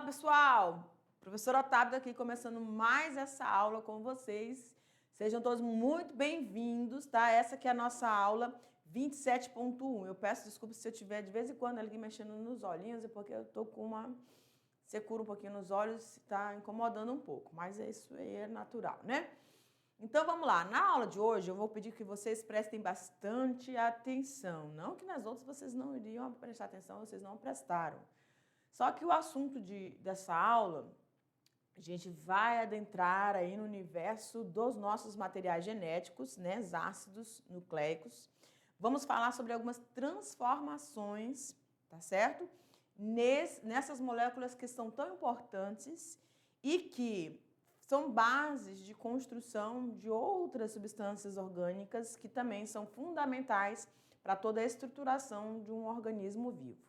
pessoal! Professor Otávio aqui começando mais essa aula com vocês. Sejam todos muito bem-vindos, tá? Essa aqui é a nossa aula 27.1. Eu peço desculpas se eu estiver de vez em quando ali mexendo nos olhinhos, é porque eu tô com uma secura um pouquinho nos olhos, tá incomodando um pouco, mas isso aí é natural, né? Então vamos lá, na aula de hoje eu vou pedir que vocês prestem bastante atenção. Não que nas outras vocês não iriam prestar atenção, vocês não prestaram. Só que o assunto dessa aula, a gente vai adentrar aí no universo dos nossos materiais genéticos, né, os ácidos nucleicos. Vamos falar sobre algumas transformações, tá certo? Nessas moléculas que são tão importantes e que são bases de construção de outras substâncias orgânicas que também são fundamentais para toda a estruturação de um organismo vivo.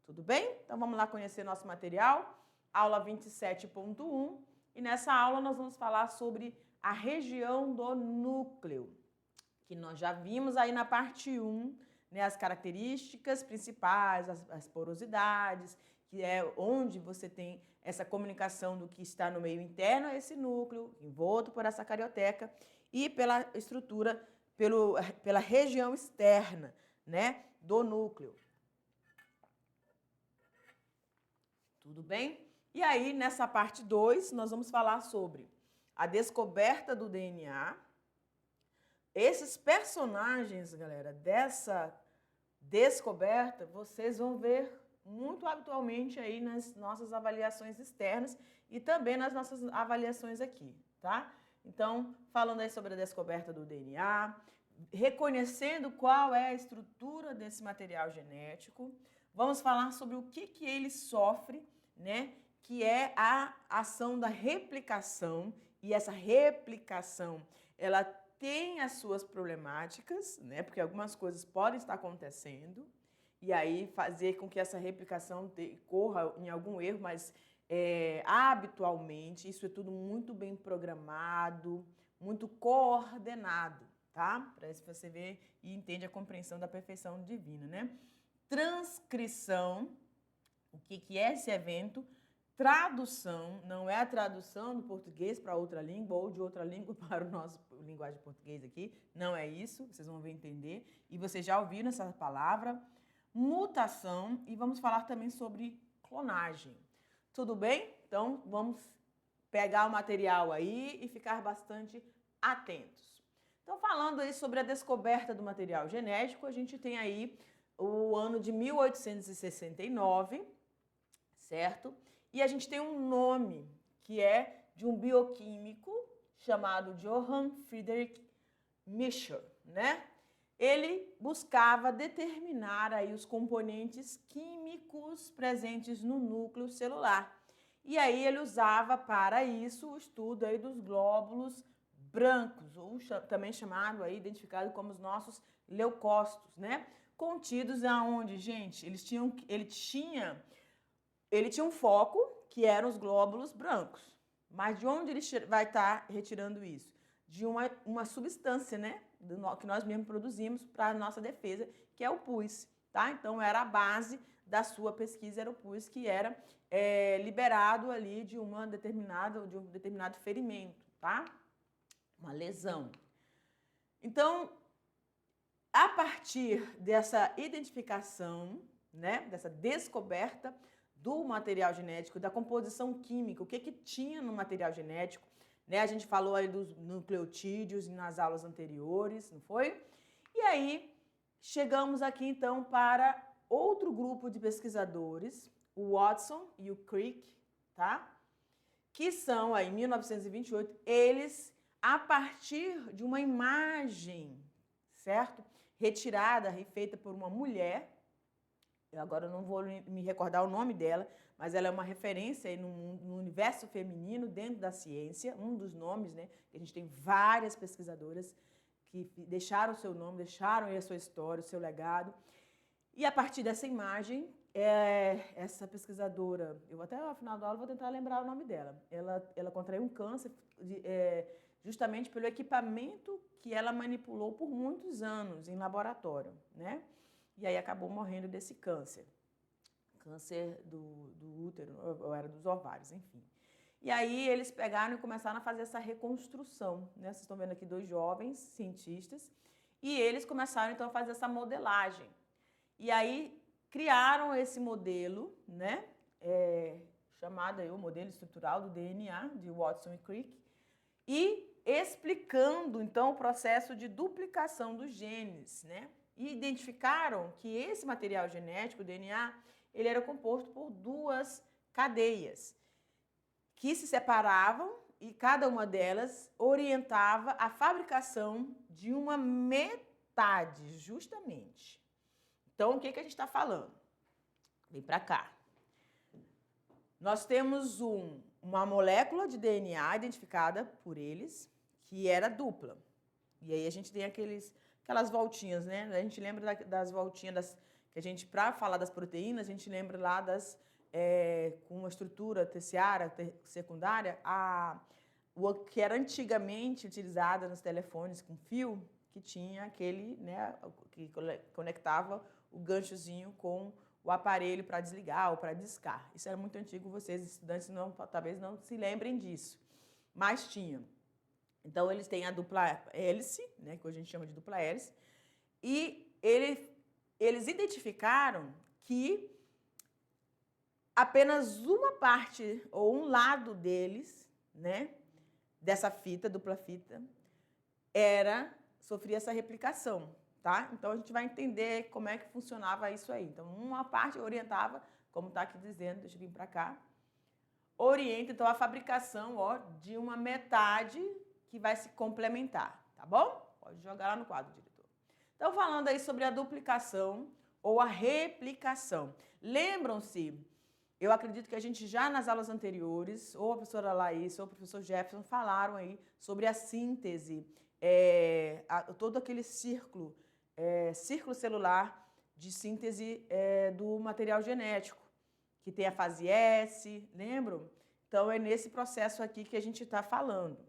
Tudo bem? Então vamos lá conhecer nosso material, aula 27.1, e nessa aula nós vamos falar sobre a região do núcleo, que nós já vimos aí na parte 1, né, as características principais, as porosidades, que é onde você tem essa comunicação do que está no meio interno a esse núcleo, envolto por essa carioteca, e pela estrutura, pela região externa, né, do núcleo. Tudo bem? E aí, nessa parte 2, nós vamos falar sobre a descoberta do DNA. Esses personagens, galera, dessa descoberta, vocês vão ver muito habitualmente aí nas nossas avaliações externas e também nas nossas avaliações aqui, tá? Então, falando aí sobre a descoberta do DNA, reconhecendo qual é a estrutura desse material genético, vamos falar sobre o que ele sofre, né? Que é a ação da replicação, e essa replicação, ela tem as suas problemáticas, né? Porque algumas coisas podem estar acontecendo, e aí fazer com que essa replicação corra em algum erro, mas habitualmente isso é tudo muito bem programado, muito coordenado, tá? Para isso você ver e entende a compreensão da perfeição divina, né? Transcrição, o que é esse evento? Tradução, não é a tradução do português para outra língua ou de outra língua para o nosso linguagem português aqui, não é isso, vocês vão ver entender. E vocês já ouviram essa palavra. Mutação, e vamos falar também sobre clonagem. Tudo bem? Então, vamos pegar o material aí e ficar bastante atentos. Então, falando aí sobre a descoberta do material genético, a gente tem aí o ano de 1869, certo? E a gente tem um nome que é de um bioquímico chamado Johann Friedrich Michel, né? Ele buscava determinar aí os componentes químicos presentes no núcleo celular. E aí ele usava para isso o estudo aí dos glóbulos brancos, ou também chamado aí, identificado como os nossos leucócitos, né? Contidos aonde, gente? Ele tinha um foco, que eram os glóbulos brancos. Mas de onde ele vai estar retirando isso? De uma substância, né? Que nós mesmos produzimos para a nossa defesa, que é o pus. Tá? Então, era a base da sua pesquisa, era o pus que era liberado ali de um determinado ferimento, tá? Uma lesão. Então, a partir dessa identificação, né, dessa descoberta do material genético, da composição química, o que tinha no material genético, né? A gente falou aí dos nucleotídeos nas aulas anteriores, não foi? E aí, chegamos aqui então para outro grupo de pesquisadores, o Watson e o Crick, tá? Que são aí, em 1928, eles, a partir de uma imagem, certo? Retirada e feita por uma mulher. Eu agora não vou me recordar o nome dela, mas ela é uma referência aí no universo feminino dentro da ciência, um dos nomes, né? A gente tem várias pesquisadoras que deixaram o seu nome, deixaram aí a sua história, o seu legado. E a partir dessa imagem, essa pesquisadora, eu até ao final da aula vou tentar lembrar o nome dela, ela contraiu um câncer justamente pelo equipamento que ela manipulou por muitos anos em laboratório, né? E aí acabou morrendo desse câncer câncer do útero, ou era dos ovários, enfim. E aí eles pegaram e começaram a fazer essa reconstrução, né? Vocês estão vendo aqui 2 jovens cientistas, e eles começaram então a fazer essa modelagem. E aí criaram esse modelo, né? Chamado aí o modelo estrutural do DNA, de Watson e Crick, e explicando então o processo de duplicação dos genes, né? E identificaram que esse material genético, o DNA, ele era composto por 2 cadeias que se separavam e cada uma delas orientava a fabricação de uma metade, justamente. Então, o que a gente está falando? Vem para cá. Nós temos uma molécula de DNA identificada por eles, que era dupla. E aí a gente tem aquelas voltinhas, né? A gente lembra das voltinhas que a gente, para falar das proteínas, a gente lembra lá com uma estrutura terciária, secundária, o que era antigamente utilizada nos telefones com fio, que tinha aquele, né, que conectava o ganchozinho com o aparelho para desligar ou para discar. Isso era muito antigo, vocês, estudantes, talvez não se lembrem disso, mas tinha. Então, eles têm a dupla hélice, né, que hoje a gente chama de dupla hélice, e eles identificaram que apenas uma parte ou um lado deles, né, dessa fita, dupla fita, sofria essa replicação, tá? Então a gente vai entender como é que funcionava isso aí. Então uma parte orientava, como está aqui dizendo, deixa eu vir para cá, orienta então a fabricação, ó, de uma metade que vai se complementar, tá bom? Pode jogar lá no quadro, diretor. Então falando aí sobre a duplicação ou a replicação. Lembram-se? Eu acredito que a gente já nas aulas anteriores, ou a professora Laís ou o professor Jefferson falaram aí sobre a síntese, todo aquele círculo celular de síntese do material genético, que tem a fase S, lembram? Então, é nesse processo aqui que a gente está falando.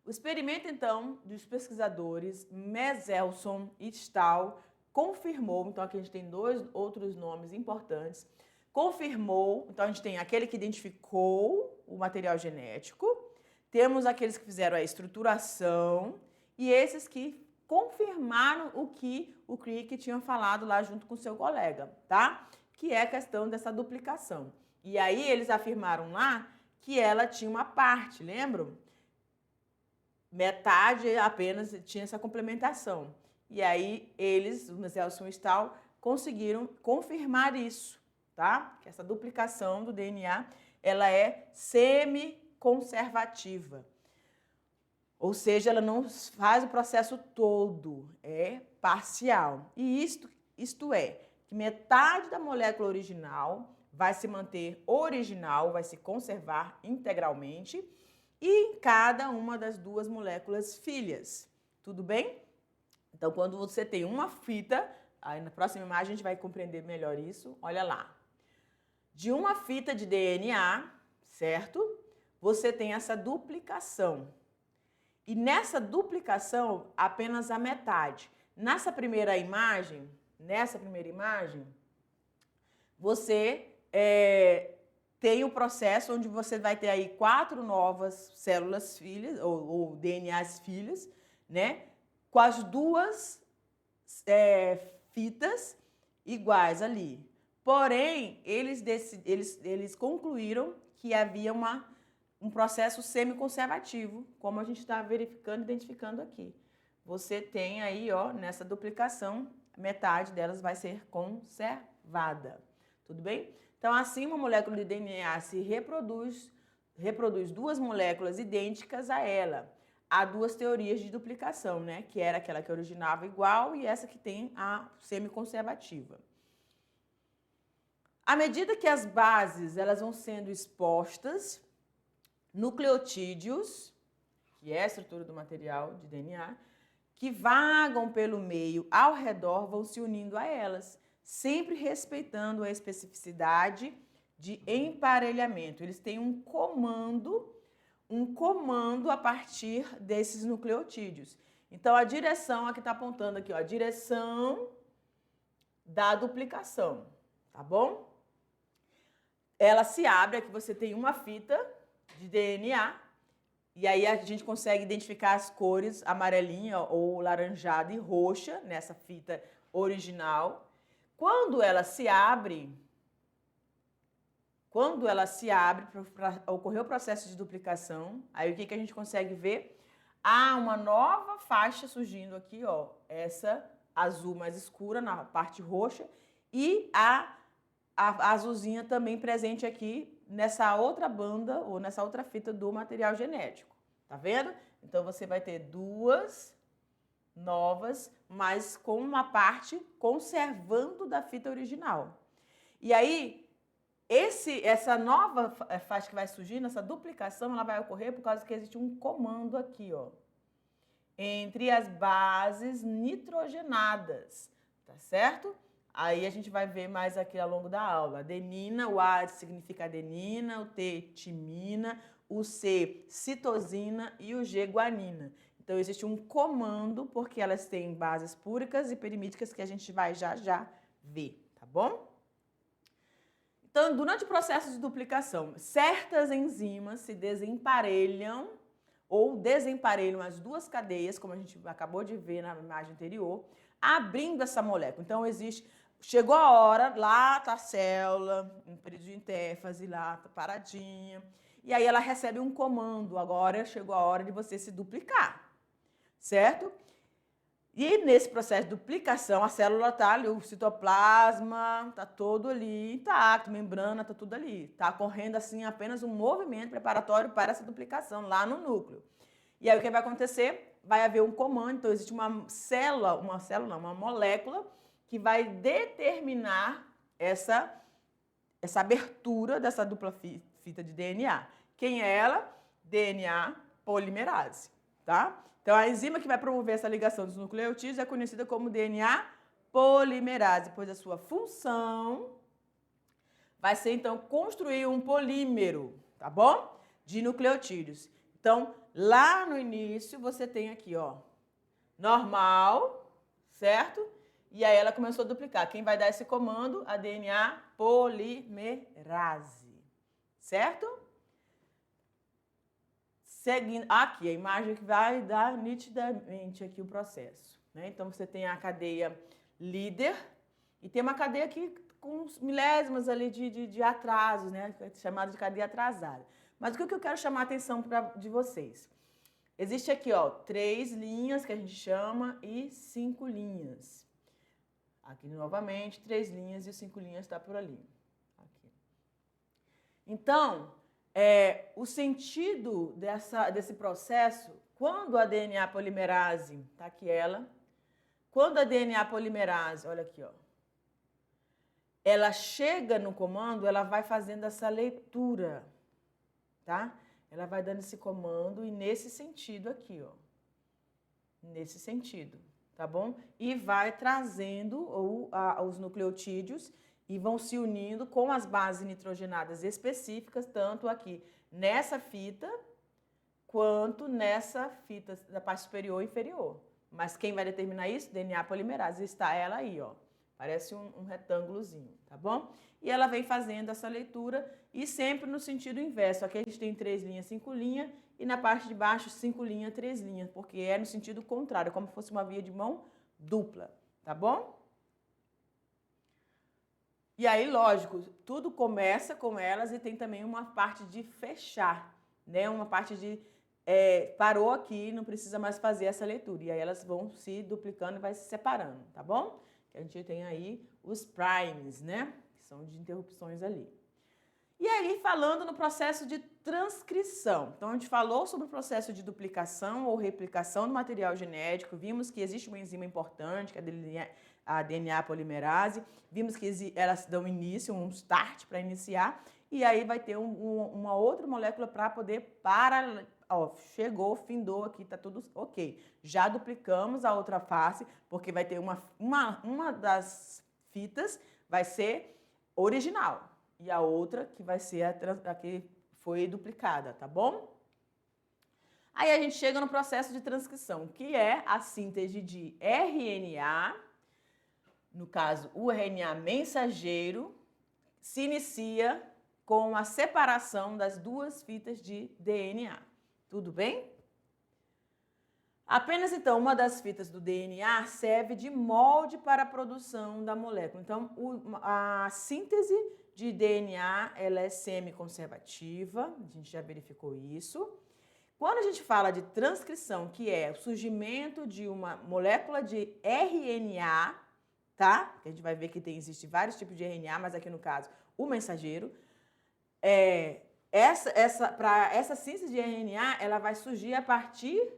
O experimento, então, dos pesquisadores Meselson e Stahl confirmou, então aqui a gente tem 2 outros nomes importantes, confirmou, então a gente tem aquele que identificou o material genético, temos aqueles que fizeram a estruturação e esses que confirmaram o que o Crick tinha falado lá junto com seu colega, tá? Que é a questão dessa duplicação. E aí eles afirmaram lá que ela tinha uma parte, lembram? Metade apenas tinha essa complementação. E aí eles, o Meselson e Stahl, conseguiram confirmar isso. Tá? Que essa duplicação do DNA, ela é semi-conservativa. Ou seja, ela não faz o processo todo, é parcial. E isto é, que metade da molécula original vai se manter original, vai se conservar integralmente, e em cada uma das 2 moléculas filhas. Tudo bem? Então, quando você tem uma fita, aí na próxima imagem a gente vai compreender melhor isso, olha lá. De uma fita de DNA, certo? Você tem essa duplicação. E nessa duplicação, apenas a metade. Nessa primeira imagem, você tem o processo onde você vai ter aí 4 novas células filhas, ou DNAs filhas, né? Com as 2 fitas iguais ali. Porém, eles concluíram que havia um processo semi-conservativo, como a gente está verificando e identificando aqui. Você tem aí, ó, nessa duplicação, metade delas vai ser conservada. Tudo bem? Então, assim, uma molécula de DNA se reproduz 2 moléculas idênticas a ela. Há 2 teorias de duplicação, né? Que era aquela que originava igual e essa que tem a semi-conservativa. À medida que as bases elas vão sendo expostas, nucleotídeos, que é a estrutura do material de DNA, que vagam pelo meio ao redor vão se unindo a elas, sempre respeitando a especificidade de emparelhamento. Eles têm um comando a partir desses nucleotídeos. Então, a direção, aqui está apontando aqui, ó, a direção da duplicação. tá bom? Ela se abre, aqui você tem uma fita de DNA, e aí a gente consegue identificar as cores amarelinha ou laranjada e roxa nessa fita original. Quando ela se abre para ocorrer o processo de duplicação, aí o que a gente consegue ver? Há uma nova faixa surgindo aqui, ó, essa azul mais escura na parte roxa e a azulzinha também presente aqui nessa outra banda ou nessa outra fita do material genético. Tá vendo? Então, você vai ter duas novas, mas com uma parte conservando da fita original. E aí, essa nova faixa que vai surgindo, essa duplicação, ela vai ocorrer por causa que existe um comando aqui, ó, entre as bases nitrogenadas, tá certo? Aí a gente vai ver mais aqui ao longo da aula. Adenina, o A significa adenina, o T, timina, o C, citosina e o G, guanina. Então, existe um comando, porque elas têm bases púricas e perimídicas que a gente vai já ver, tá bom? Então, durante o processo de duplicação, certas enzimas se desemparelham ou desemparelham as duas cadeias, como a gente acabou de ver na imagem anterior, abrindo essa molécula. Então, chegou a hora, lá está a célula, um período de interfase, lá está paradinha, e aí ela recebe um comando, agora chegou a hora de você se duplicar, certo? E nesse processo de duplicação, a célula está ali, o citoplasma está todo ali intacto, membrana está tudo ali. Está ocorrendo assim apenas um movimento preparatório para essa duplicação lá no núcleo. E aí o que vai acontecer? Vai haver um comando, então existe uma molécula que vai determinar essa abertura dessa dupla fita de DNA. Quem é ela? DNA polimerase, tá? Então, a enzima que vai promover essa ligação dos nucleotídeos é conhecida como DNA polimerase, pois a sua função vai ser, então, construir um polímero, tá bom? De nucleotídeos. Então, lá no início, você tem aqui, ó, normal, certo? E aí ela começou a duplicar. Quem vai dar esse comando? A DNA polimerase, certo? Seguindo, aqui a imagem que vai dar nitidamente aqui o processo, né? Então, você tem a cadeia líder e tem uma cadeia aqui com milésimas ali de atrasos, né? Chamada de cadeia atrasada. Mas o que eu quero chamar a atenção de vocês? Existe aqui, ó, 3 linhas que a gente chama e 5 linhas. Aqui, novamente, 3 linhas e 5 linhas está por ali. Aqui. Então, o sentido desse processo, quando a DNA polimerase, tá aqui ela, quando a DNA polimerase, olha aqui, ó, ela chega no comando, ela vai fazendo essa leitura, tá? Ela vai dando esse comando e nesse sentido aqui, ó, nesse sentido, tá bom? E vai trazendo os nucleotídeos e vão se unindo com as bases nitrogenadas específicas, tanto aqui nessa fita, quanto nessa fita da parte superior e inferior. Mas quem vai determinar isso? DNA polimerase. Está ela aí, ó. Parece um retângulozinho, tá bom? E ela vem fazendo essa leitura e sempre no sentido inverso. Aqui a gente tem 3 linhas, 5 linhas, e na parte de baixo 5 linhas, 3 linhas, porque é no sentido contrário, como se fosse uma via de mão dupla, tá bom? E aí, lógico, tudo começa com elas e tem também uma parte de fechar, né? Uma parte de parou aqui, não precisa mais fazer essa leitura. E aí elas vão se duplicando e vai se separando, tá bom? Que a gente tem aí os primes, né? Que são de interrupções ali. E aí, falando no processo de transcrição. Então, a gente falou sobre o processo de duplicação ou replicação do material genético. Vimos que existe uma enzima importante, que é a DNA polimerase. Vimos que elas dão início, um start para iniciar. E aí vai ter uma outra molécula para poder parar. Ó, chegou, findou aqui, tá tudo ok. Já duplicamos a outra face, porque vai ter uma das fitas vai ser original. E a outra que vai ser a que foi duplicada, tá bom? Aí a gente chega no processo de transcrição, que é a síntese de RNA, no caso, o RNA mensageiro, se inicia com a separação das duas fitas de DNA. Tudo bem? Apenas, então, uma das fitas do DNA serve de molde para a produção da molécula. Então, a síntese de DNA, ela é semiconservativa, a gente já verificou isso. Quando a gente fala de transcrição, que é o surgimento de uma molécula de RNA, tá? Que a gente vai ver que existe vários tipos de RNA, mas aqui no caso, o mensageiro. Para essa síntese de RNA, ela vai surgir a partir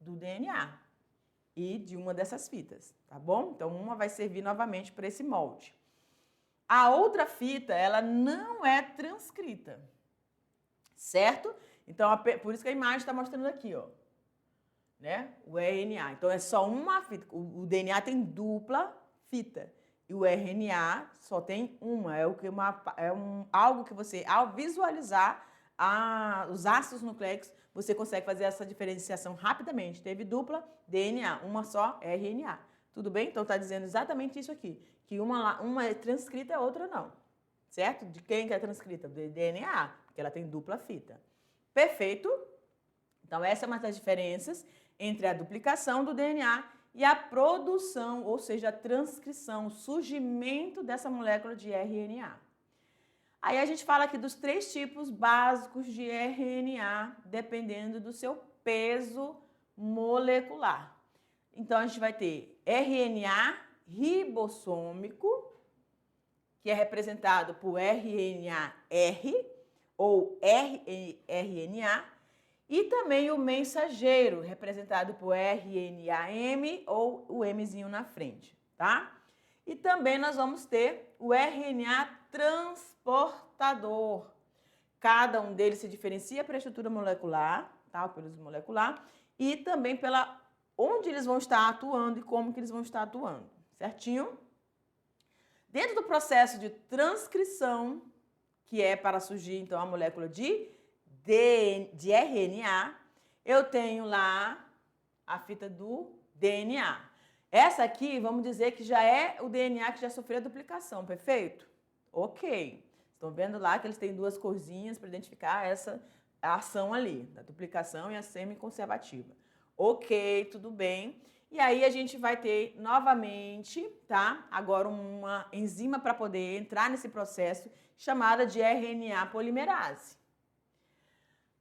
do DNA e de uma dessas fitas, tá bom? Então, uma vai servir novamente para esse molde. A outra fita, ela não é transcrita, certo? Então, por isso que a imagem está mostrando aqui, ó, né? O RNA. Então, é só uma fita. O DNA tem dupla fita. E o RNA só tem uma. Algo que você, ao visualizar os ácidos nucleicos, você consegue fazer essa diferenciação rapidamente. Teve dupla, DNA, uma só, RNA. Tudo bem? Então, está dizendo exatamente isso aqui. Que uma é transcrita e a outra não. Certo? De quem que é transcrita? Do DNA, porque ela tem dupla fita. Perfeito? Então, essa é uma das diferenças entre a duplicação do DNA e a produção, ou seja, a transcrição, o surgimento dessa molécula de RNA. Aí a gente fala aqui dos 3 tipos básicos de RNA, dependendo do seu peso molecular. Então, a gente vai ter RNA ribossômico, que é representado por RNA-R ou rRNA, e também o mensageiro, representado por RNA-M ou o Mzinho na frente, tá? E também nós vamos ter o RNA transportador. Cada um deles se diferencia pela estrutura molecular, tá? Pelo molecular, e também pela onde eles vão estar atuando e como que eles vão estar atuando, certinho? Dentro do processo de transcrição, que é para surgir, então, a molécula de RNA, eu tenho lá a fita do DNA. Essa aqui, vamos dizer que já é o DNA que já sofreu a duplicação, perfeito? Ok. Estão vendo lá que eles têm 2 corzinhas para identificar essa ação ali, da duplicação e a semiconservativa. Ok, tudo bem. E aí a gente vai ter novamente, tá? Agora uma enzima para poder entrar nesse processo chamada de RNA polimerase.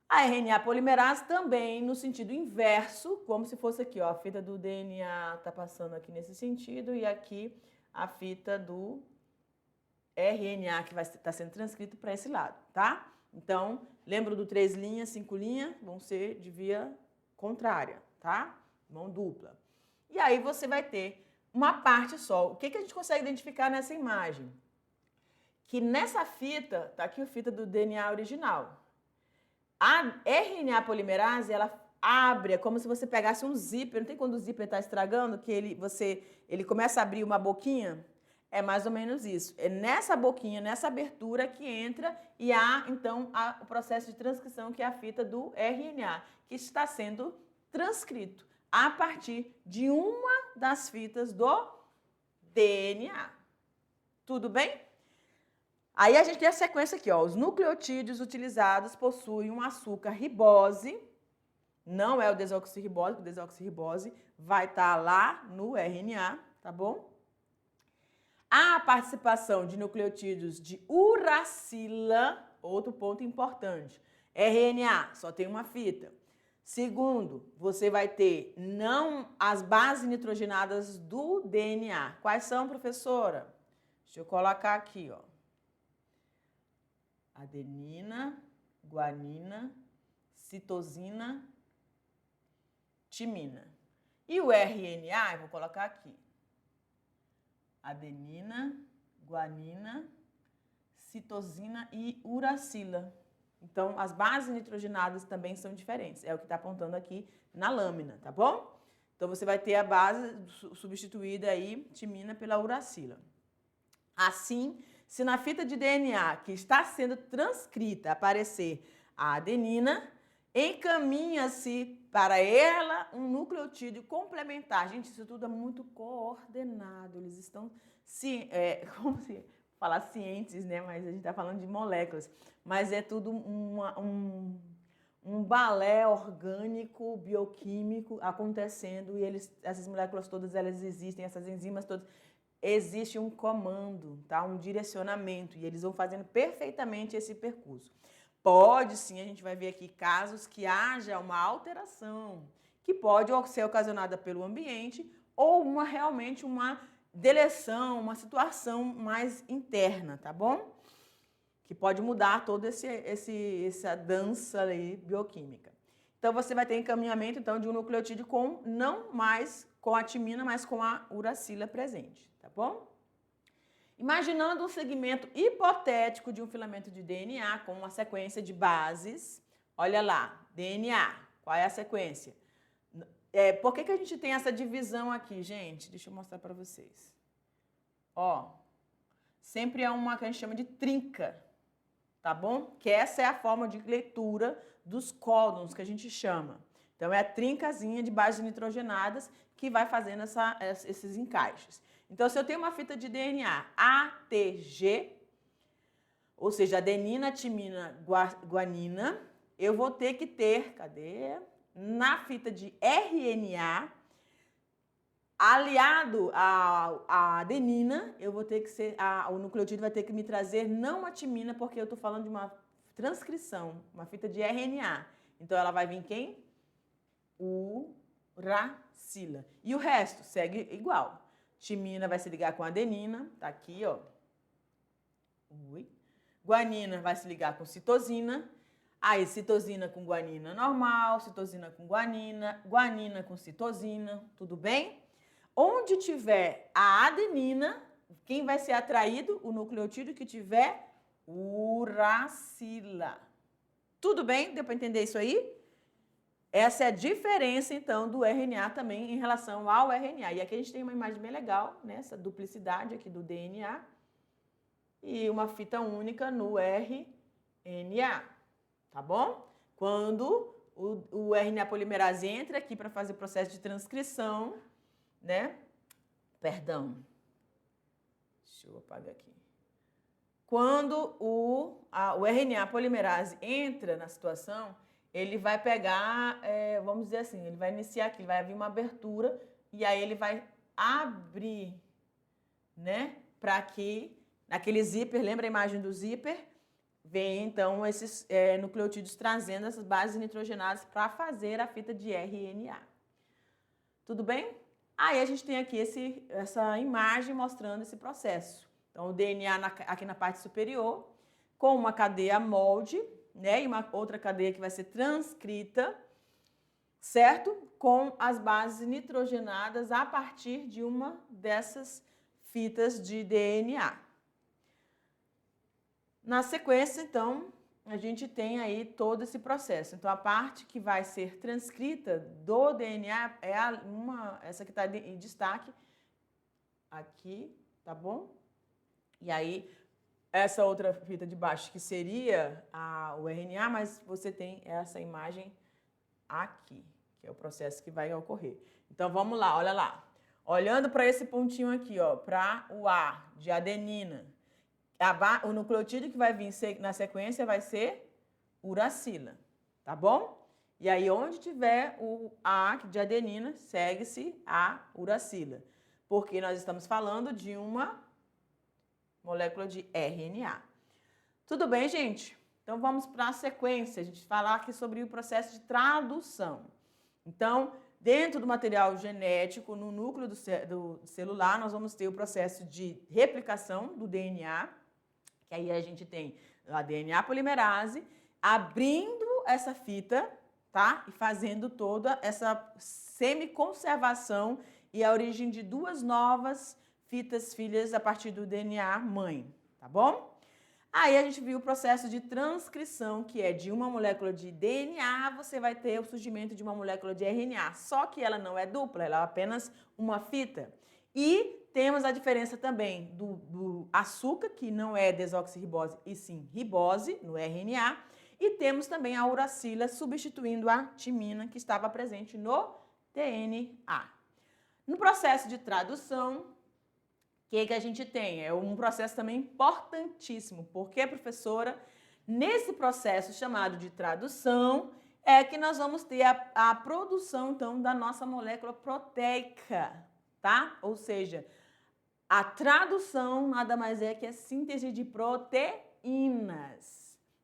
A RNA polimerase também no sentido inverso, como se fosse aqui, ó, a fita do DNA está passando aqui nesse sentido e aqui a fita do RNA que vai estar sendo transcrito para esse lado, tá? Então, lembra do 3 linhas, 5 linhas, vão ser de via contrária, tá? Mão dupla. E aí você vai ter uma parte só. O que a gente consegue identificar nessa imagem? Que nessa fita, tá aqui a fita do DNA original. A RNA polimerase, ela abre, é como se você pegasse um zíper. Não tem quando o zíper está estragando, que ele começa a abrir uma boquinha? É mais ou menos isso. É nessa boquinha, nessa abertura que entra e há, então, o processo de transcrição, que é a fita do RNA, que está sendo transcrito a partir de uma das fitas do DNA. Tudo bem? Aí a gente tem a sequência aqui, ó. Os nucleotídeos utilizados possuem um açúcar ribose, não é o desoxirribose, porque o desoxirribose vai estar lá no RNA, tá bom? A participação de nucleotídeos de uracila, outro ponto importante. RNA só tem uma fita. Segundo, você vai ter as bases nitrogenadas do DNA. Quais são, professora? Deixa eu colocar aqui, ó. Adenina, guanina, citosina, timina. E o RNA, eu vou colocar aqui. Adenina, guanina, citosina e uracila. Então, as bases nitrogenadas também são diferentes. É o que está apontando aqui na lâmina, tá bom? Então, você vai ter a base substituída aí, timina, pela uracila. Assim, se na fita de DNA que está sendo transcrita aparecer a adenina, encaminha-se para ela um nucleotídeo complementar. Gente, isso tudo é muito coordenado. Eles estão como se falar cientes, né? Mas a gente está falando de moléculas. Mas é tudo um balé orgânico, bioquímico acontecendo e essas moléculas todas, elas existem, essas enzimas todas, existe um comando, tá? Um direcionamento e eles vão fazendo perfeitamente esse percurso. Pode sim, a gente vai ver aqui casos que haja uma alteração, que pode ser ocasionada pelo ambiente ou realmente uma deleção, uma situação mais interna, tá bom? Que pode mudar toda essa dança aí bioquímica. Então, você vai ter encaminhamento então, de um nucleotídeo não mais com a timina, mas com a uracila presente, tá bom? Imaginando um segmento hipotético de um filamento de DNA com uma sequência de bases, olha lá, DNA, qual é a sequência? Por que a gente tem essa divisão aqui, gente? Deixa eu mostrar para vocês. Ó, sempre é uma que a gente chama de trinca, tá bom? Que essa é a forma de leitura dos códons que a gente chama. Então, é a trincazinha de bases nitrogenadas que vai fazendo esses encaixes. Então, se eu tenho uma fita de DNA ATG, ou seja, adenina, timina, guanina, eu vou ter que ter, cadê? Na fita de RNA, aliado à adenina, eu vou ter que ser, o nucleotídeo vai ter que me trazer não a timina, porque eu estou falando de uma transcrição, uma fita de RNA. Então, ela vai vir quem? Uracila. E o resto segue igual. Timina vai se ligar com adenina, tá aqui, ó. Ui. Guanina vai se ligar com citosina. Aí, citosina com guanina normal, citosina com guanina, guanina com citosina, tudo bem? Onde tiver a adenina, quem vai ser atraído? O nucleotídeo que tiver uracila. Tudo bem? Deu para entender isso aí? Essa é a diferença, então, do RNA também em relação ao RNA. E aqui a gente tem uma imagem bem legal, né? Essa duplicidade aqui do DNA e uma fita única no RNA, tá bom? Quando o RNA polimerase entra aqui para fazer o processo de transcrição, né? Perdão. Deixa eu apagar aqui. Quando o RNA polimerase entra na situação, ele vai pegar, vamos dizer assim, ele vai iniciar aqui, vai haver uma abertura e aí ele vai abrir, né? Para que, naquele zíper, lembra a imagem do zíper? Vem então esses nucleotídeos trazendo essas bases nitrogenadas para fazer a fita de RNA. Tudo bem? Aí a gente tem aqui essa imagem mostrando esse processo. Então, o DNA aqui na parte superior, com uma cadeia molde, né? E uma outra cadeia que vai ser transcrita, certo? Com as bases nitrogenadas a partir de uma dessas fitas de DNA. Na sequência, então, a gente tem aí todo esse processo. Então, a parte que vai ser transcrita do DNA é essa que está em destaque aqui, tá bom? E aí, essa outra fita de baixo que seria o RNA, mas você tem essa imagem aqui, que é o processo que vai ocorrer. Então, vamos lá, olha lá. Olhando para esse pontinho aqui, ó, para o A de adenina, o nucleotídeo que vai vir na sequência vai ser uracila, tá bom? E aí, onde tiver o A de adenina, segue-se a uracila, porque nós estamos falando de uma molécula de RNA. Tudo bem, gente? Então, vamos para a sequência. A gente falar aqui sobre o processo de tradução. Então, dentro do material genético, no núcleo do celular, nós vamos ter o processo de replicação do DNA, que aí a gente tem a DNA polimerase, abrindo essa fita, tá? E fazendo toda essa semiconservação e a origem de duas novas fitas filhas a partir do DNA mãe, tá bom? Aí a gente viu o processo de transcrição, que é de uma molécula de DNA, você vai ter o surgimento de uma molécula de RNA, só que ela não é dupla, ela é apenas uma fita. E temos a diferença também do açúcar, que não é desoxirribose e sim ribose no RNA, e temos também a uracila substituindo a timina que estava presente no DNA. No processo de tradução, que a gente tem? É um processo também importantíssimo, porque, professora, nesse processo chamado de tradução, é que nós vamos ter a produção, então, da nossa molécula proteica, tá? Ou seja, a tradução nada mais é que a síntese de proteínas.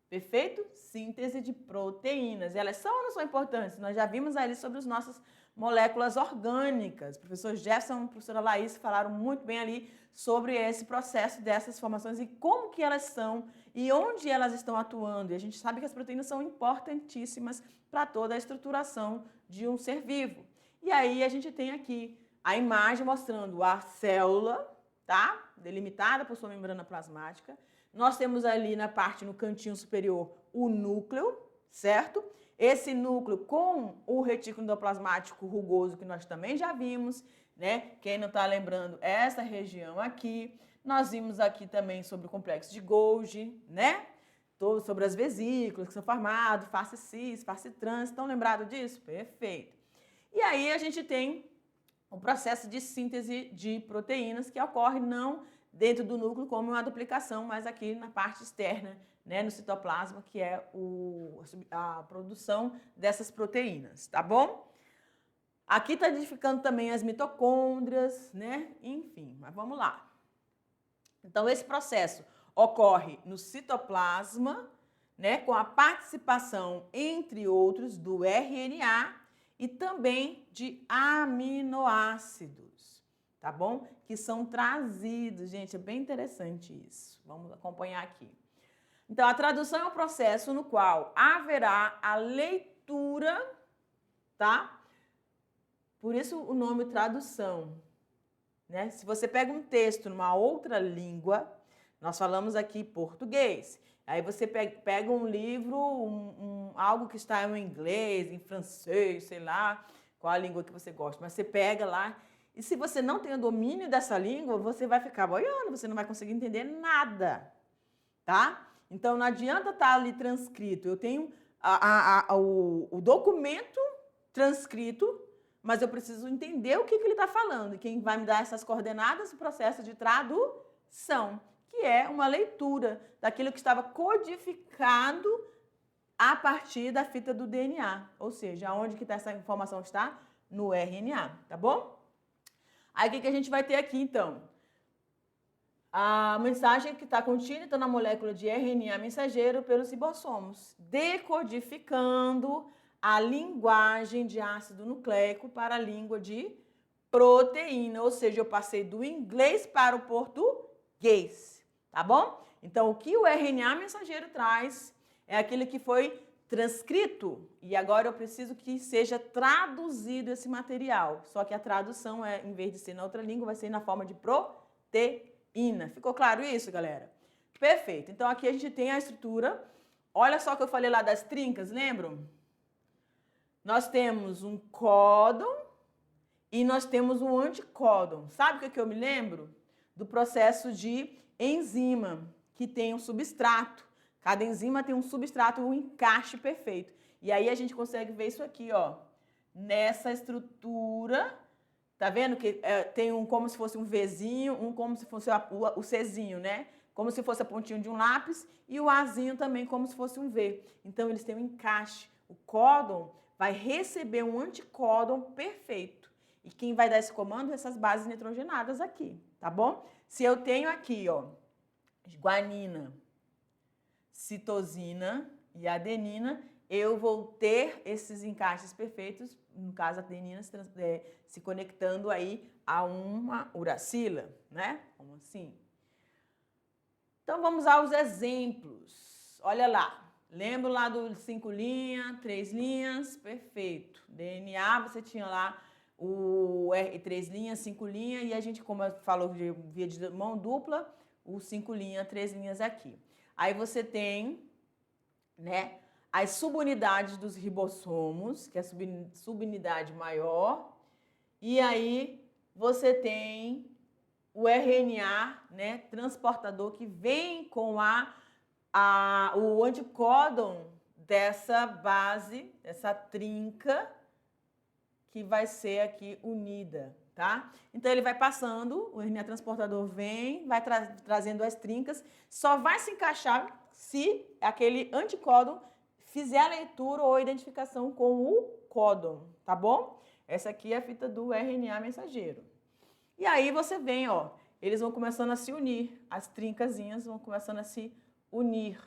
Perfeito? Síntese de proteínas. Elas são ou não são importantes? Nós já vimos ali sobre as nossas moléculas orgânicas. O professor Jefferson e a professora Laís falaram muito bem ali sobre esse processo dessas formações e como que elas são e onde elas estão atuando. E a gente sabe que as proteínas são importantíssimas para toda a estruturação de um ser vivo. E aí a gente tem aqui a imagem mostrando a célula, tá? Delimitada por sua membrana plasmática. Nós temos ali na parte, no cantinho superior, o núcleo, certo? Esse núcleo com o retículo endoplasmático rugoso, que nós também já vimos, né? Quem não está lembrando, essa região aqui. Nós vimos aqui também sobre o complexo de Golgi, né? Todo sobre as vesículas que são formadas, face cis, face trans. Estão lembrados disso? Perfeito. E aí a gente tem o processo de síntese de proteínas que ocorre não dentro do núcleo como uma duplicação, mas aqui na parte externa, né, no citoplasma, que é a produção dessas proteínas, tá bom? Aqui está identificando também as mitocôndrias, né? Enfim, mas vamos lá. Então, esse processo ocorre no citoplasma, né, com a participação, entre outros, do RNA e também de aminoácidos, tá bom? Que são trazidos, gente, é bem interessante isso. Vamos acompanhar aqui. Então, a tradução é um processo no qual haverá a leitura, tá? Por isso o nome tradução, né? Se você pega um texto numa outra língua, nós falamos aqui português. Aí você pega um livro, algo que está em inglês, em francês, sei lá, qual a língua que você gosta. Mas você pega lá, e se você não tem o domínio dessa língua, você vai ficar boiando, você não vai conseguir entender nada, tá? Então, não adianta estar ali transcrito. Eu tenho o documento transcrito, mas eu preciso entender o que ele está falando. E quem vai me dar essas coordenadas? O processo de tradução, que é uma leitura daquilo que estava codificado a partir da fita do DNA. Ou seja, onde que essa informação está? No RNA, tá bom? Aí, o que a gente vai ter aqui, então? A mensagem que está contida então, na molécula de RNA mensageiro pelos ribossomos, decodificando a linguagem de ácido nucleico para a língua de proteína, ou seja, eu passei do inglês para o português, tá bom? Então, o que o RNA mensageiro traz é aquilo que foi transcrito e agora eu preciso que seja traduzido esse material, só que a tradução, em vez de ser na outra língua, vai ser na forma de proteína. Ficou claro isso, galera? Perfeito. Então, aqui a gente tem a estrutura. Olha só que eu falei lá das trincas, lembram? Nós temos um códon e nós temos um anticódon. Sabe o que eu me lembro? Do processo de enzima, que tem um substrato. Cada enzima tem um substrato, um encaixe perfeito. E aí a gente consegue ver isso aqui, ó. Nessa estrutura, tá vendo que tem um como se fosse um Vzinho, um como se fosse o Czinho, né? Como se fosse a pontinha de um lápis e o Azinho também como se fosse um V. Então, eles têm um encaixe. O códon vai receber um anticódon perfeito. E quem vai dar esse comando? Essas bases nitrogenadas aqui, tá bom? Se eu tenho aqui, ó, guanina, citosina e adenina, eu vou ter esses encaixes perfeitos, no caso a adenina se conectando aí a uma uracila, né? Como assim? Então, vamos aos exemplos. Olha lá. Lembra lá do 5 linhas, 3 linhas? Perfeito. DNA, você tinha lá o R 3 linhas, 5 linhas, e a gente, como falou de via de mão dupla, o 5 linhas, 3 linhas aqui. Aí você tem, né, as subunidades dos ribossomos, que é a subunidade maior, e aí você tem o RNA, né, transportador, que vem com o anticódon dessa base, essa trinca, que vai ser aqui unida, tá? Então, ele vai passando, o RNA transportador vem, vai trazendo as trincas, só vai se encaixar se aquele anticódon fizer a leitura ou a identificação com o códon, tá bom? Essa aqui é a fita do RNA mensageiro. E aí você vem, ó, eles vão começando a se unir, as trincazinhas vão começando a se unir.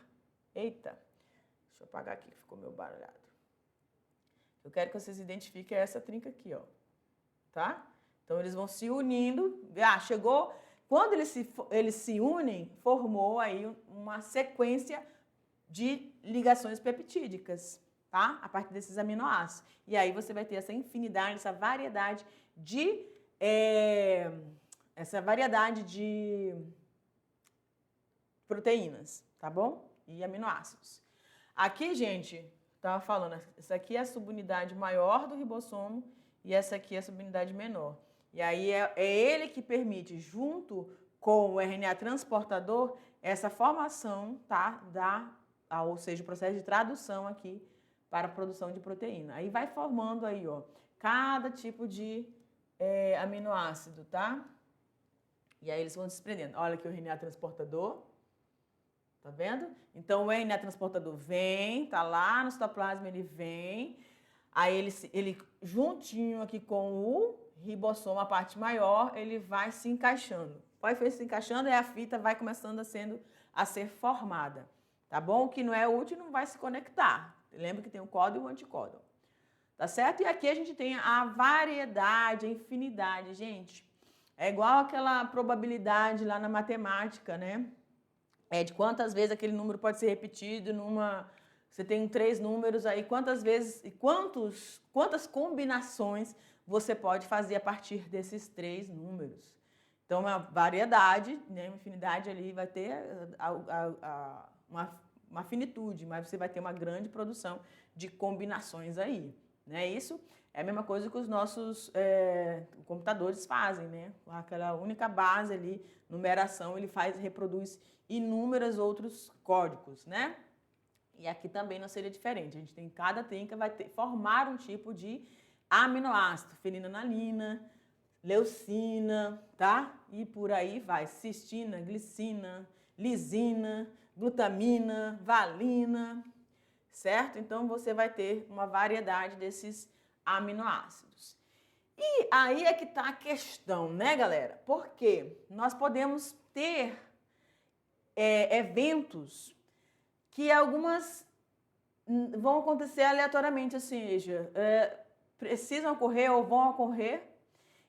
Eita, deixa eu apagar aqui que ficou meio baralhado. Eu quero que vocês identifiquem essa trinca aqui, ó, tá? Então, eles vão se unindo. Chegou... Quando eles se unem, formou aí uma sequência de ligações peptídicas, tá? A partir desses aminoácidos. E aí você vai ter essa infinidade, essa variedade de proteínas, tá bom? E aminoácidos. Aqui, gente, estava falando, essa aqui é a subunidade maior do ribossomo e essa aqui é a subunidade menor. E aí é ele que permite, junto com o RNA transportador, essa formação, tá? Ou seja, o processo de tradução aqui para a produção de proteína. Aí vai formando aí, ó, cada tipo de aminoácido, tá? E aí eles vão desprendendo. Olha aqui o RNA transportador. Tá vendo? Então, o RNA transportador vem, tá lá no citoplasma, ele vem. Aí, ele juntinho aqui com o ribossomo, a parte maior, ele vai se encaixando. Vai se encaixando e a fita vai começando a ser formada. Tá bom? O que não é útil não vai se conectar. Lembra que tem o códon e o anticódon. Tá certo? E aqui a gente tem a variedade, a infinidade, gente. É igual aquela probabilidade lá na matemática, né? De quantas vezes aquele número pode ser repetido Você tem 3 números aí, quantas vezes e quantas combinações você pode fazer a partir desses 3 números. Então, uma variedade, né, uma infinidade ali vai ter uma finitude, mas você vai ter uma grande produção de combinações aí. Né? Isso é a mesma coisa que os nossos computadores fazem, né? Aquela única base ali, numeração, ele reproduz inúmeros outros códigos, né? E aqui também não seria diferente. A gente tem cada trinca vai formar um tipo de aminoácido, fenilanalina, leucina, tá? E por aí vai, cistina, glicina, lisina, glutamina, valina, certo? Então você vai ter uma variedade desses aminoácidos. E aí é que tá a questão, né, galera? Porque nós podemos ter eventos que algumas vão acontecer aleatoriamente, ou seja, precisam ocorrer ou vão ocorrer,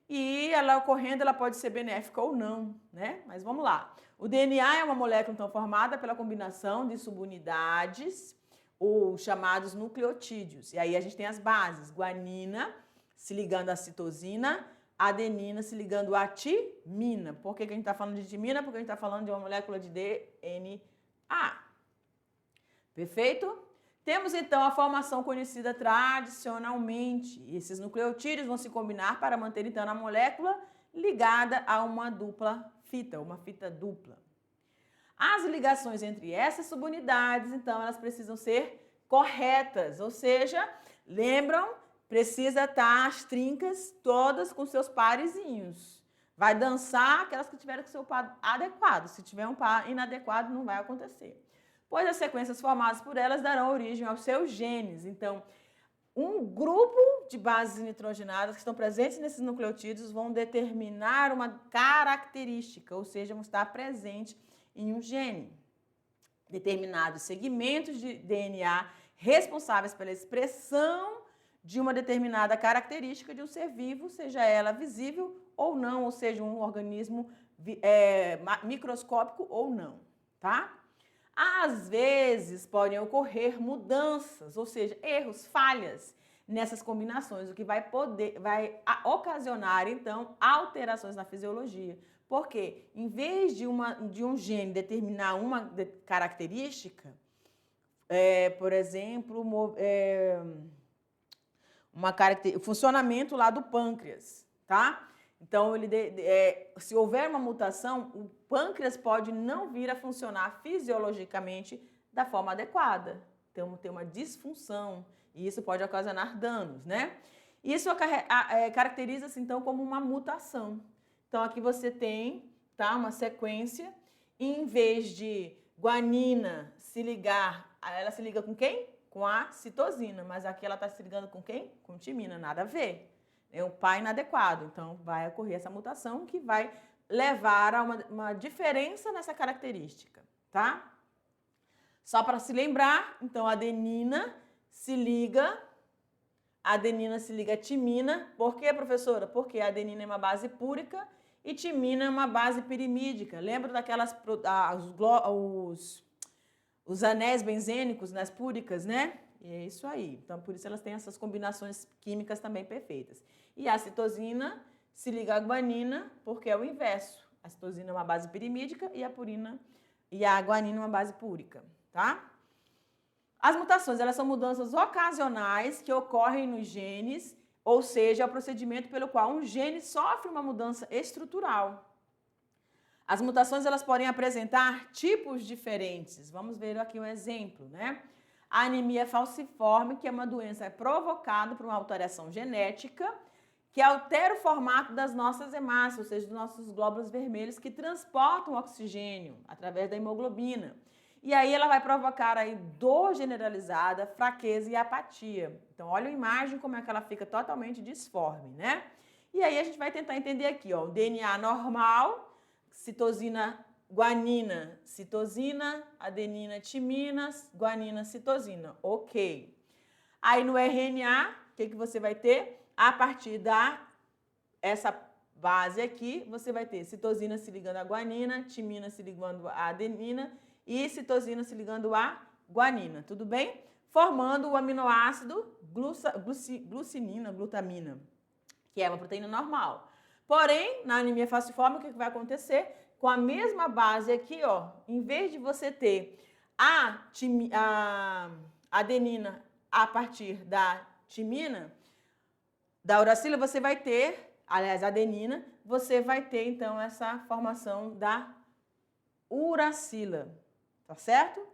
e ela ocorrendo, ela pode ser benéfica ou não, né? Mas vamos lá. O DNA é uma molécula então formada pela combinação de subunidades, ou chamados nucleotídeos. E aí a gente tem as bases, guanina se ligando à citosina, adenina se ligando à timina. Por que a gente está falando de timina? Porque a gente está falando de uma molécula de DNA. Perfeito? Temos então a formação conhecida tradicionalmente. Esses nucleotídeos vão se combinar para manter então a molécula ligada a uma dupla fita, uma fita dupla. As ligações entre essas subunidades, então, elas precisam ser corretas, ou seja, lembram? Precisa estar as trincas todas com seus parezinhos. Vai dançar aquelas que tiverem com seu par adequado. Se tiver um par inadequado, não vai acontecer. Pois as sequências formadas por elas darão origem aos seus genes. Então, um grupo de bases nitrogenadas que estão presentes nesses nucleotídeos vão determinar uma característica, ou seja, vão estar presentes em um gene. Determinados segmentos de DNA responsáveis pela expressão de uma determinada característica de um ser vivo, seja ela visível ou não, ou seja, um organismo microscópico ou não, tá? Às vezes podem ocorrer mudanças, ou seja, erros, falhas nessas combinações, o que vai ocasionar, então, alterações na fisiologia. Porque, em vez de um gene determinar uma característica, por exemplo, o funcionamento lá do pâncreas, tá? Então, se houver uma mutação, o pâncreas pode não vir a funcionar fisiologicamente da forma adequada. Então, tem uma disfunção e isso pode ocasionar danos, né? Isso caracteriza-se, então, como uma mutação. Então, aqui você tem, tá, uma sequência, e em vez de guanina se ligar, ela se liga com quem? Com a citosina, mas aqui ela está se ligando com quem? Com timina, nada a ver. É um par inadequado, então vai ocorrer essa mutação que vai levar a uma diferença nessa característica, tá? Só para se lembrar, então a adenina se liga a timina. Por quê, professora? Porque a adenina é uma base púrica e timina é uma base pirimídica. Lembra daquelas os anéis benzênicos nas púricas, né? E é isso aí. Então, por isso elas têm essas combinações químicas também perfeitas. E a citosina se liga à guanina, porque é o inverso. A citosina é uma base pirimídica e a guanina é uma base púrica, tá? As mutações, elas são mudanças ocasionais que ocorrem nos genes, ou seja, é o procedimento pelo qual um gene sofre uma mudança estrutural. As mutações, elas podem apresentar tipos diferentes. Vamos ver aqui um exemplo, né? A anemia falciforme, que é uma doença provocada por uma alteração genética que altera o formato das nossas hemácias, ou seja, dos nossos glóbulos vermelhos que transportam oxigênio através da hemoglobina. E aí ela vai provocar aí dor generalizada, fraqueza e apatia. Então, olha a imagem como é que ela fica totalmente disforme, né? E aí a gente vai tentar entender aqui, ó, o DNA normal, citosina, guanina, citosina, adenina, timina, guanina, citosina. Ok. Aí no RNA, o que você vai ter? A partir essa base aqui, você vai ter citosina se ligando à guanina, timina se ligando à adenina e citosina se ligando à guanina, tudo bem? Formando o aminoácido glucinina, glutamina, que é uma proteína normal. Porém, na anemia falciforme, o que vai acontecer? Com a mesma base aqui, ó, em vez de você ter a adenina a partir da timina, da uracila, você vai ter, aliás, adenina, você vai ter, então, essa formação da uracila, tá certo?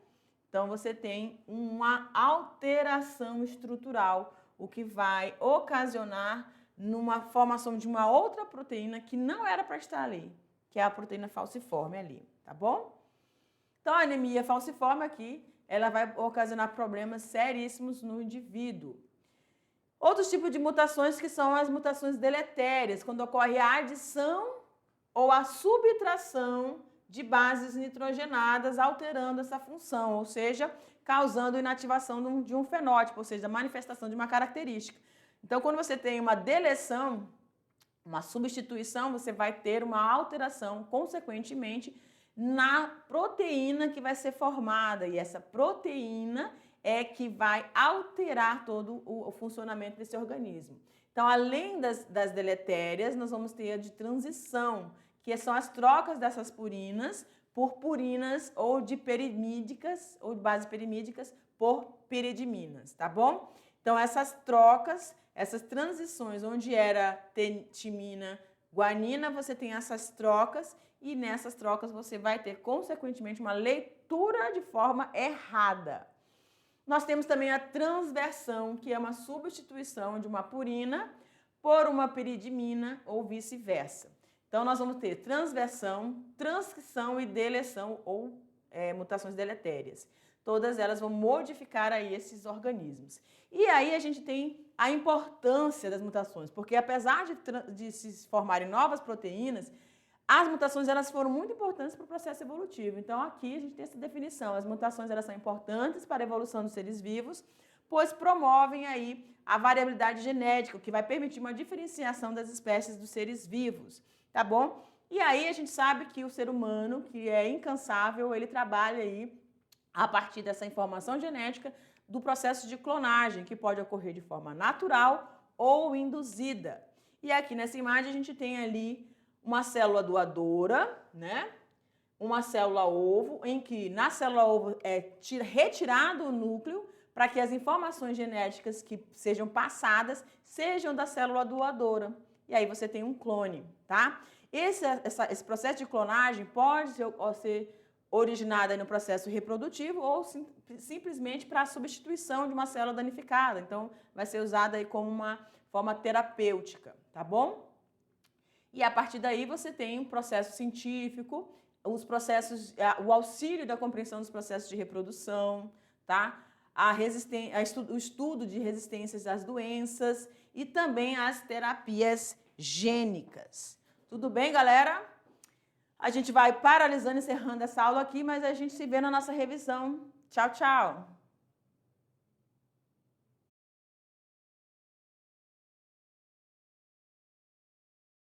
Então, você tem uma alteração estrutural, o que vai ocasionar numa formação de uma outra proteína que não era para estar ali, que é a proteína falciforme ali, tá bom? Então, a anemia falciforme aqui, ela vai ocasionar problemas seríssimos no indivíduo. Outros tipos de mutações que são as mutações deletérias, quando ocorre a adição ou a subtração de bases nitrogenadas, alterando essa função, ou seja, causando inativação de um fenótipo, ou seja, a manifestação de uma característica. Então, quando você tem uma deleção, uma substituição, você vai ter uma alteração, consequentemente, na proteína que vai ser formada. E essa proteína é que vai alterar todo o funcionamento desse organismo. Então, além das deletérias, nós vamos ter a de transição, que são as trocas dessas purinas por purinas ou de perimídicas, ou de bases perimídicas por piridiminas, tá bom? Então, essas trocas, essas transições, onde era timina, guanina, você tem essas trocas e nessas trocas você vai ter, consequentemente, uma leitura de forma errada. Nós temos também a transversão, que é uma substituição de uma purina por uma piridimina ou vice-versa. Então, nós vamos ter transversão, transcrição e deleção ou mutações deletérias. Todas elas vão modificar aí esses organismos. E aí a gente tem a importância das mutações, porque apesar de se formarem novas proteínas, as mutações elas foram muito importantes para o processo evolutivo. Então, aqui a gente tem essa definição. As mutações elas são importantes para a evolução dos seres vivos, pois promovem aí a variabilidade genética, o que vai permitir uma diferenciação das espécies dos seres vivos, tá bom? E aí a gente sabe que o ser humano, que é incansável, ele trabalha aí a partir dessa informação genética do processo de clonagem, que pode ocorrer de forma natural ou induzida. E aqui nessa imagem a gente tem ali uma célula doadora, né? Uma célula ovo, em que na célula ovo é retirado o núcleo para que as informações genéticas que sejam passadas sejam da célula doadora. E aí você tem um clone, tá? Esse processo de clonagem pode ser originado no processo reprodutivo ou simplesmente para a substituição de uma célula danificada. Então, vai ser usada aí como uma forma terapêutica, tá bom? E a partir daí você tem um processo científico, os processos, o auxílio da compreensão dos processos de reprodução, tá? O estudo de resistências às doenças e também as terapias gênicas. Tudo bem, galera? A gente vai paralisando, encerrando essa aula aqui, mas a gente se vê na nossa revisão. Tchau, tchau!